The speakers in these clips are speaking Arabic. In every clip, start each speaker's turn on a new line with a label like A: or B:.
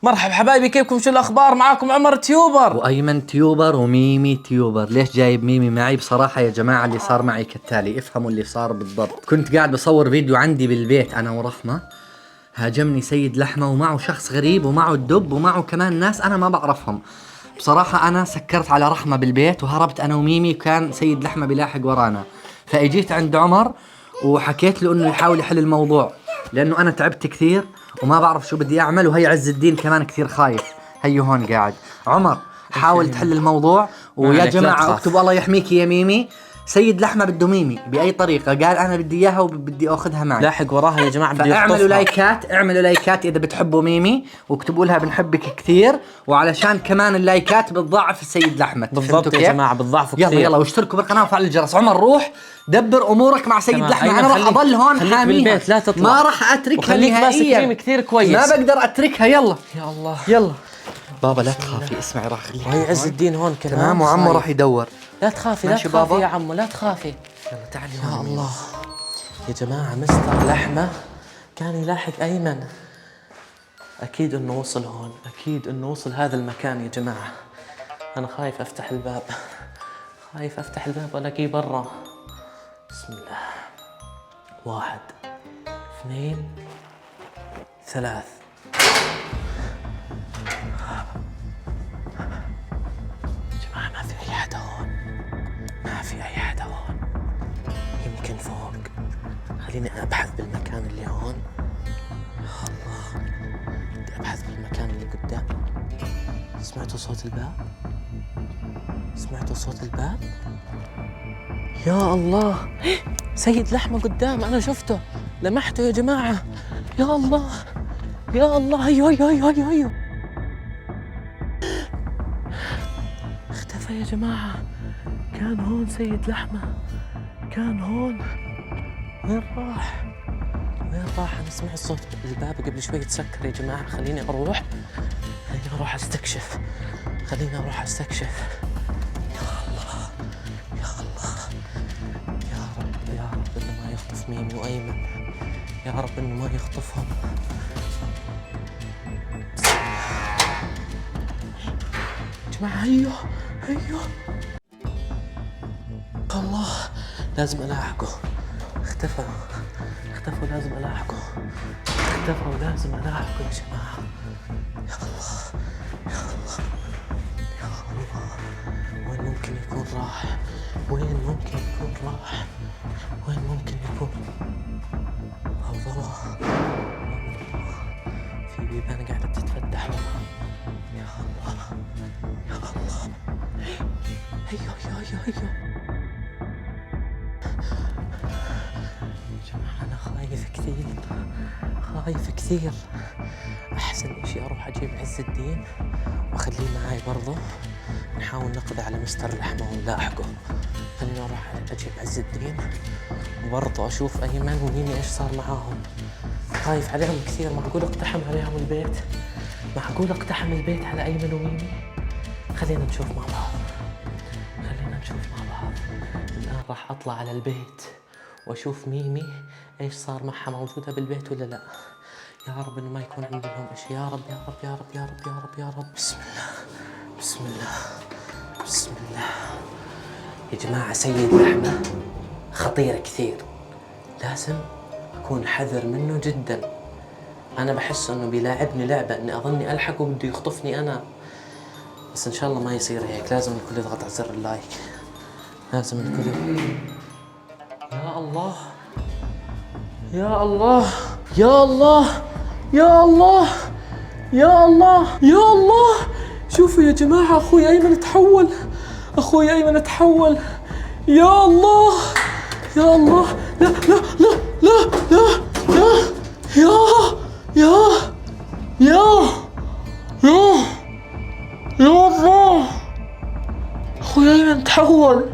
A: مرحبا حبايبي، كيفكم؟ شو الأخبار؟ معاكم عمر تيوبر
B: وأيمن تيوبر وميمي تيوبر. ليش جايب ميمي معي؟ بصراحة يا جماعة اللي صار معي كالتالي، افهموا اللي صار بالضبط. كنت قاعد بصور فيديو عندي بالبيت أنا ورحمة، هاجمني سيد لحمة ومعه شخص غريب ومعه الدب ومعه كمان ناس أنا ما بعرفهم. بصراحة أنا سكرت على رحمة بالبيت وهربت أنا وميمي، وكان سيد لحمة بيلاحق ورانا. فاجيت عند عمر وحكيت له إنه يحاول يحل الموضوع، لأنه أنا تعبت كثير وما بعرف شو بدي أعمل، وهي عز الدين كمان كثير خايف. هيو هون قاعد. عمر حاول تحل الموضوع، ويا جماعة اكتبوا الله يحميكي يا ميمي. سيد لحمة بده ميمي بأي طريقة، قال أنا بدي إياها وبدي أخذها معي.
A: لاحق وراها يا جماعة، بدي
B: فاعملوا
A: يخطفها.
B: اعملوا لايكات إذا بتحبوا ميمي، واكتبوا لها بنحبك كثير، وعلشان كمان اللايكات بتضاعف السيد لحمة.
A: بالضبط يا جماعة، بتضعفوا كثير.
B: يلا واشتركوا بالقناة وفعلوا الجرس. عمر روح دبر أمورك مع سيد
A: تمام.
B: لحمة،
A: أيمن
B: أنا راح
A: خليك-
B: أضل هون
A: خليك
B: حاميها
A: بالبيت، لا تطلع.
B: ما راح أتركها
A: وخليك ماسك
B: نهائيا.
A: ميمي كثير كويس.
B: ما بقدر أتركها. يلا
A: يا الله.
B: يلا بابا لا تخافي، اسمعي راح أخليك
A: وهي عز الدين هون كمان.
B: تمام، وعمو
A: خايف.
B: راح يدور.
A: لا تخافي، لا
B: ماشي
A: تخافي
B: بابا؟
A: يا عمو، لا تخافي.
B: يلا تعالي
A: يا
B: هون.
A: الله يا جماعة، مستر لحمة كان يلاحق أيمن. أكيد إنه وصل هون، أكيد إنه وصل هذا المكان يا جماعة. أنا خايف أفتح الباب، خايف أفتح الباب وألاقيه برا. بسم الله. 1 2 3. يا جماعة ما في أي حدا هون، ما في أي حدا هون. يمكن فوق. خليني أبحث بالمكان اللي هون. يا الله، بدي أبحث بالمكان اللي قدام. سمعتوا صوت الباب؟ سمعتوا صوت الباب؟ يا الله، سيد لحمة قدام، أنا شفته، لمحته يا جماعة. يا الله يا الله، هيو هيو هيو هيو هيو. اختفى يا جماعة. كان هون سيد لحمة، كان هون. وين راح؟ وين راح؟ أنا سمعت صوت الباب قبل شوي تسكر يا جماعة. خليني أروح أستكشف. خليني أروح أستكشف. يا الله يا الله، يا رب يا رب إنه ما يخطف ميمي وأيمن، يا رب إنه ما يخطفهم. يا جماعة هيو هيو. الله، لازم ألاحقه. اختفى، لازم ألاحقه. اختفى ولازم ألاحقه يا جماعة. يا الله يا الله يا الله، وين ممكن يكون راح؟ وين ممكن يكون راح؟ وين ممكن يكون؟ الله، في بيبان قاعدة تتفتح ورا. يا الله يا الله، هيو هيو هيو هيو. يا جماعة أنا خايف كثير، خايف كثير. أحسن إشي أروح أجيب عز الدين وأخليه معاي برضه، نحاول نقضي على مستر لحمة ونلاحقه. خليني أروح أجيب عز الدين وبرضه أشوف أيمن وميمي إيش صار معاهم. خايف عليهم كثير. معقول اقتحم عليهم البيت؟ معقول اقتحم البيت على أيمن وميمي؟ خلينا نشوف مع بعض، خلينا نشوف مع بعض. الآن راح أطلع على البيت وأشوف ميمي إيش صار معها، موجودة بالبيت ولا لا. يا رب إنه ما يكون عندي لهم إشي. يا رب يا رب يا رب يا رب يا رب يا رب. بسم الله بسم الله بسم الله. يا جماعة سيد لحمة خطير كثير، لازم أكون حذر منه جدا. أنا بحس إنه بيلاعبني لعبة، إني أظني ألحقه بده يخطفني أنا، بس إن شاء الله ما يصير هيك. لازم الكل يضغط على زر اللايك، لازم الكل. يا الله يا الله يا الله يا الله يا الله يا الله. شوفوا يا جماعة، أخوي أيمن تحول، أخوي أيمن تحول. يا الله يا الله. لا لا لا لا لا لا. يا يا يا يا يا الله، أخوي أيمن تحول.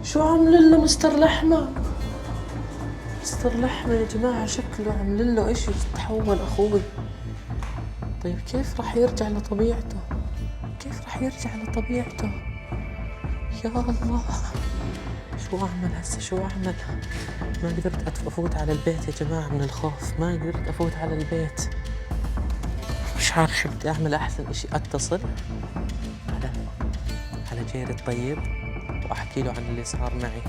A: شو عمل له مستر لحمة؟ مستر لحمة يا جماعة شكله عمل له إشي، تحول أخوي. طيب كيف راح يرجع لطبيعته؟ كيف راح يرجع لطبيعته؟ يا الله، شو أعمل هسه؟ شو أعمل؟ ما قدرت أفوت على البيت يا جماعة من الخوف، ما قدرت أفوت على البيت. مش عارف شو بدي اعمل. احسن اشي اتصل على جيري الطيب واحكي له عن اللي صار معي.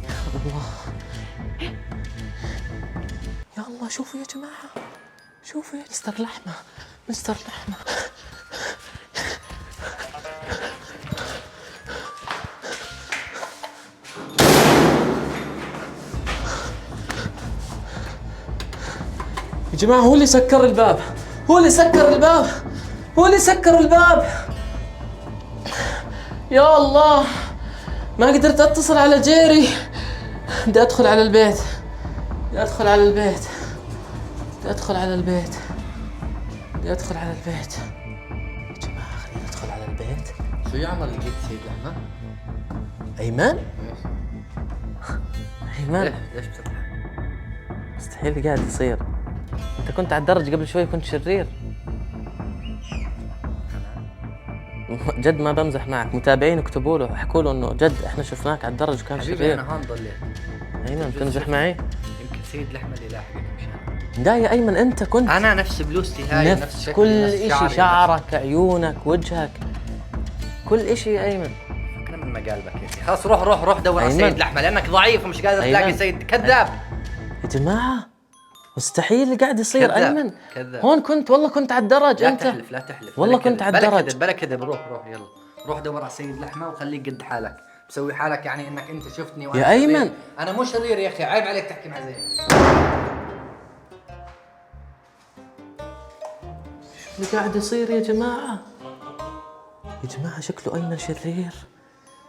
A: يا الله يا الله، شوفوا يا جماعة، شوفوا يا مستر لحمة، مستر لحمة. يا جماعة هو اللي سكر الباب، هو اللي سكر الباب، هو اللي سكر الباب. يا الله ما قدرت اتصل على جيري. بدي ادخل على البيت، بدي ادخل على البيت، بدي ادخل على البيت، بدي ادخل على البيت. يا جماعة خلينا ندخل على البيت.
B: شو يعمل الجيت سيد لحمة؟
A: ايمن؟ ايمن
B: ليش بتضحك؟
A: مستحيل اللي قاعد يصير. انت كنت على الدرج قبل شوي كنت شرير. جد ما بمزح معك، متابعين اكتبوا له احكوا له انه جد احنا شفناك على الدرج وكان
B: حبيبي
A: شرير.
B: انا هون ضليت.
A: ايمن بتمزح معي؟
B: يمكن سيد لحمة اللي لاحقك مشان
A: لا يا ايمن انت كنت
B: انا نفس بلوزتي هاي،
A: نفس
B: شكلي،
A: كل
B: نفس
A: اشي،
B: شعري،
A: شعرك، عيونك، وجهك، كل اشي يا ايمن.
B: فكنا من مقالبك يا سيدي. خلاص روح دور على
A: أيمن.
B: سيد لحمة لانك ضعيف ومش قادر
A: أيمن.
B: تلاقي سيد. كذاب
A: يا جماعة مستحيل اللي قاعد يصير.
B: كذاب.
A: ايمن
B: كذاب.
A: هون كنت والله كنت على الدرج.
B: لا
A: انت
B: تحلف لا تحلف،
A: والله
B: بلا
A: كنت
B: كذب،
A: على
B: بلا
A: الدرج.
B: كذب بلا كذب. روح يلا، روح دور على سيد لحمة وخليك قد حالك. بسوي حالك يعني انك انت شفتني وانا
A: يا
B: شرير.
A: أيمن.
B: انا مو شرير يا اخي، عيب عليك تحكي مع زين.
A: شو اللي قاعد يصير يا جماعة؟ يا جماعة شكله أيمن شرير.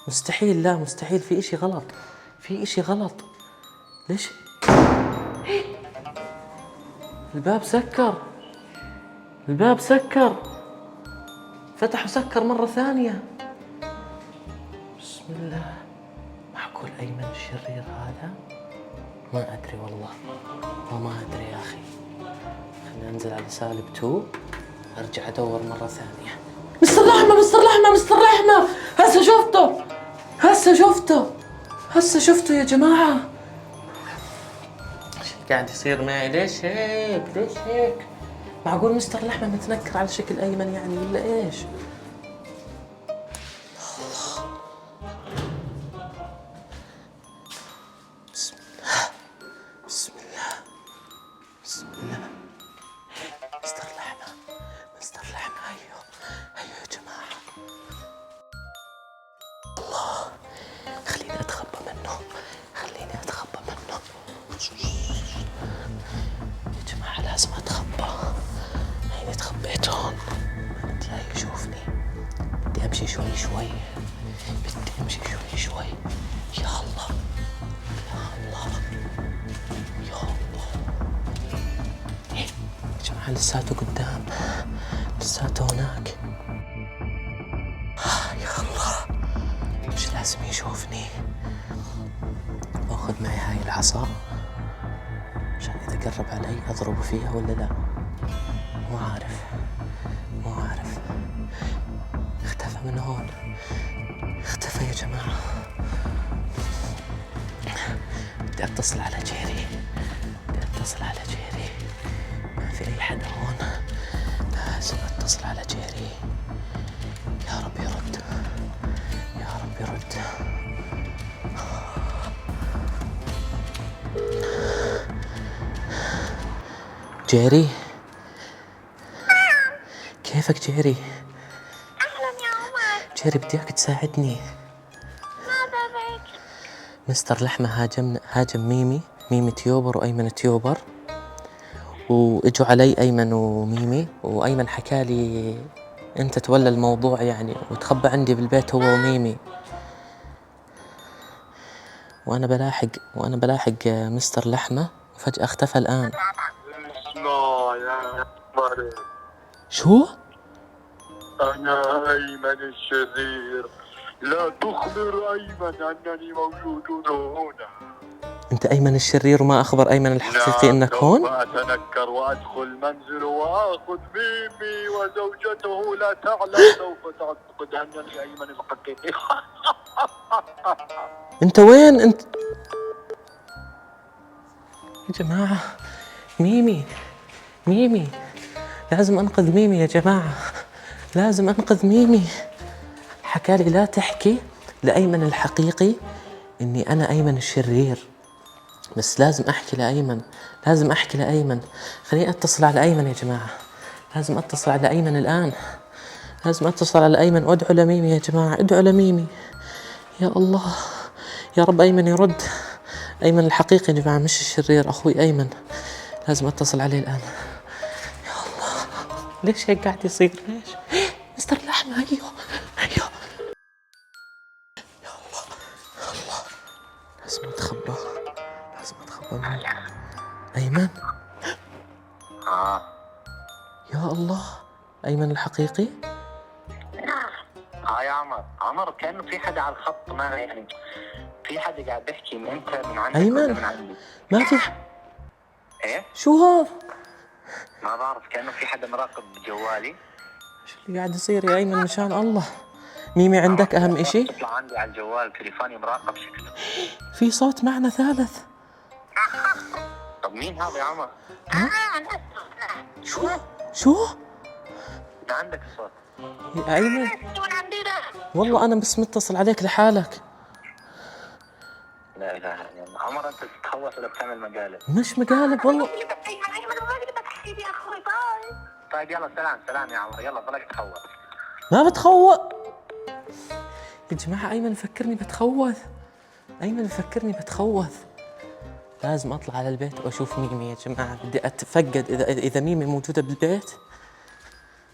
A: مستحيل، لا مستحيل، في إشي غلط، في إشي غلط. ليش؟ الباب سكر، الباب سكر، فتح وسكر مرة ثانية. بسم الله. معقول أيمن الشرير هذا؟ ما أدري والله، ما أدري يا أخي. خلينا ننزل على -2 أرجع أدور مرة ثانية. مستر لحمة، مستر لحمة، مستر لحمة، هسه شفته، هسه شفته، هسه شفته يا جماعة. ايش قاعد يصير معي؟ ليش هيك؟ ليش هيك؟ معقول مستر لحمة متنكر على شكل أيمن يعني ولا إيش؟ بسم الله، بسم الله، بسم الله. مستر لحمة، مستر لحمة، أيوه أيوه يا جماعة. الله، خليني أتخبى منه، خليني أتخبى منه. يا جماعة لازم أتخبى. هيني تخبيت هون، ما بدي إياه يشوفني. بدي أمشي شوي شوي، بدي أمشي شوي شوي. يا الله يا الله يا الله. يا جماعة لساته قدام، لساته هناك. يا الله، مش لازم يشوفني. أخذ معي هاي العصا عشان إذا قرب علي أضربه فيها ولا لا. مو عارف، مو عارف. اختفى من هون، اختفى يا جماعة. بدي أتصل على جيري، بدي أتصل على جيري. ما في أي حدا هون، لازم أتصل على جيري. يا رب يرد، يا رب يرد. جيري، كيفك جيري؟
C: أهلا يا عمر.
A: جيري بدي إياك تساعدني.
C: ماذا بك؟
A: مستر لحمة هاجم ميمي تيوبر وأيمن تيوبر، وإجوا علي أيمن وميمي، وأيمن حكالي أنت تولى الموضوع يعني، وتخبى عندي بالبيت هو وميمي. وأنا بلاحق مستر لحمة وفجأة اختفى الآن.
D: اسمع يا عمر،
A: شو؟
D: أنا أيمن الشرير، لا تخبر أيمن أنني موجود هنا.
A: أنت أيمن الشرير وما أخبر أيمن الحقيقي أنك هون؟
D: سوف أتنكر وأدخل المنزل وآخذ ميمي وزوجته، لا تعلم، سوف تعتقد أنني أيمن الحقيقي.
A: أنت وين أنت؟ يا جماعة ميمي لازم أنقذ ميمي يا جماعة، لازم أنقذ ميمي. حكالي لا تحكي لأيمن الحقيقي إني أنا أيمن الشرير، بس لازم أحكي لأيمن، لازم أحكي لأيمن. خليني أتصل على أيمن يا جماعة، لازم أتصل على أيمن الآن، لازم أتصل على أيمن وأدعو لميمي يا جماعة، أدعو لميمي يا الله. يا رب أيمن يرد، أيمن الحقيقي يا جماعة مش الشرير، أخوي أيمن. لازم أتصل عليه الآن. يا الله ليش هيك قاعد يصير؟ ليش؟ مستر لحمة أيوه أيوه. يا الله يا الله، لازم أتخبى، لازم أتخبى منه. أيمن يا الله، أيمن الحقيقي.
E: يا عمر كأنه في حدا على الخط، ما يعني في حدا قاعد بيحكي انت من عندك
A: أيمن
E: ولا من عندي؟
A: ما في
E: ايه
A: شو هذا؟
E: ما بعرف، كأنه في حدا مراقب جوالي.
A: شو اللي قاعد يصير يا أيمن مشان الله؟ ميمي عندك أهم إشي؟
E: تطلع عندي على الجوال تليفوني مراقب شكله.
A: في صوت معنا ثالث.
E: طب مين هذا يا عمر؟
A: شو؟
E: انت عندك الصوت.
A: يا أيمن والله أنا بس متصل عليك لحالك.
E: لا اله الا الله. عمر انت تتخوف ولا بتعمل مقالب؟
A: مش مقالب والله.
E: طيب يلا سلام يا عمر، يلا ضلك تخوف.
A: ما بتخوف يا جماعة، أيمن فكرني بتخوث، أيمن فكرني بتخوث. لازم أطلع على البيت وأشوف ميمي يا جماعة، بدي أتفقد إذا ميمي موجودة بالبيت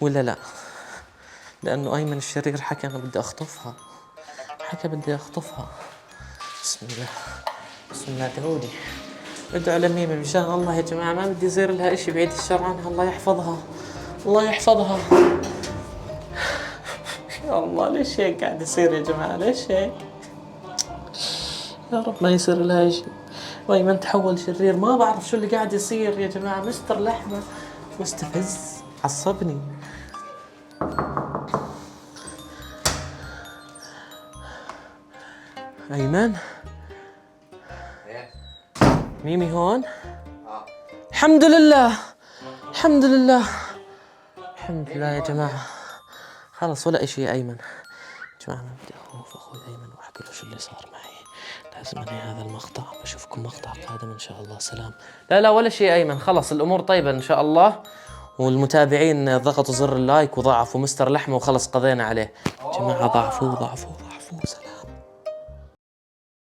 A: ولا لا، لأنه أيمن الشرير حكى أنا بدي أخطفها، حكى بدي أخطفها. بسم الله بسم الله داودي. ادعوا لميمي مشان الله يا جماعة، ما بدي يصير لها إشي، بعيد الشر عنها، الله يحفظها الله يحفظها. يا الله ليش هيك قاعد يصير يا جماعة، ليش هيك؟ يا رب ما يصير لها شيء. وأيمن تحول شرير، ما بعرف شو اللي قاعد يصير يا جماعة. مستر لحمة مستفز، عصبني. أيمن ميمي هون؟ الحمد لله الحمد لله الحمد لله يا جماعة، خلص ولا إشي يا أيمن. يا جماعة ما بدي أخوف أخوي أيمن وأحكي له شو اللي صار معي. لازم أنهي هذا المقطع، بشوفكم مقطع قادم إن شاء الله. سلام. لا ولا شيء يا أيمن، خلص الأمور طيبة إن شاء الله، والمتابعين ضغطوا زر اللايك وضعفوا مستر لحمة وخلص قضينا عليه. جماعة ضعفوا سلام.